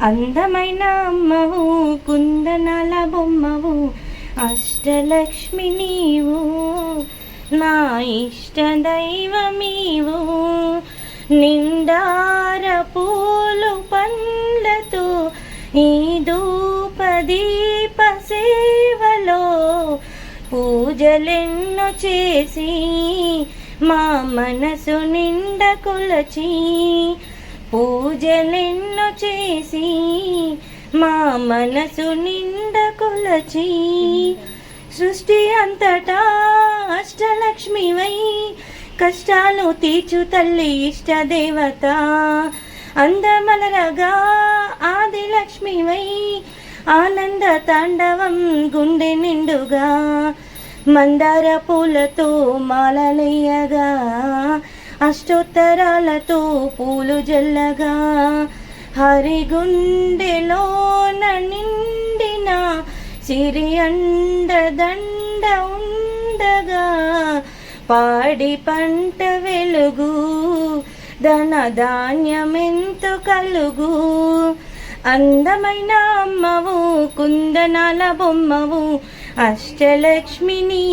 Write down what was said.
అందమైన అమ్మవు కుందనాల బొమ్మవు అష్టలక్ష్మి నీవు నా ఇష్ట దైవమీవు నిండార పూలు పండ్లతో ఈ ధూపదీప సేవలో పూజలెన్నో చేసి మా మనసు నిండ కొలచి పూజలెన్నో చేసి మా మనసు నిండ కొలచి సృష్టి అంతటా అష్టలక్ష్మివై కష్టాలు తీర్చు తల్లి ఇష్ట దేవత అందమలరగా ఆదిలక్ష్మివై ఆనంద తాండవం గుండె నిండుగా మందార పూలతో మాలలేయగా అష్టోత్తరాలతో పూలు జల్లగా హరిగుండెలోన నిండిన సిరి అండదండ ఉండగా పాడి పంట వెలుగు ధన ధాన్యమెంతో కలుగు అందమైన అమ్మవు కుందనాల బొమ్మవు అష్టలక్ష్మిని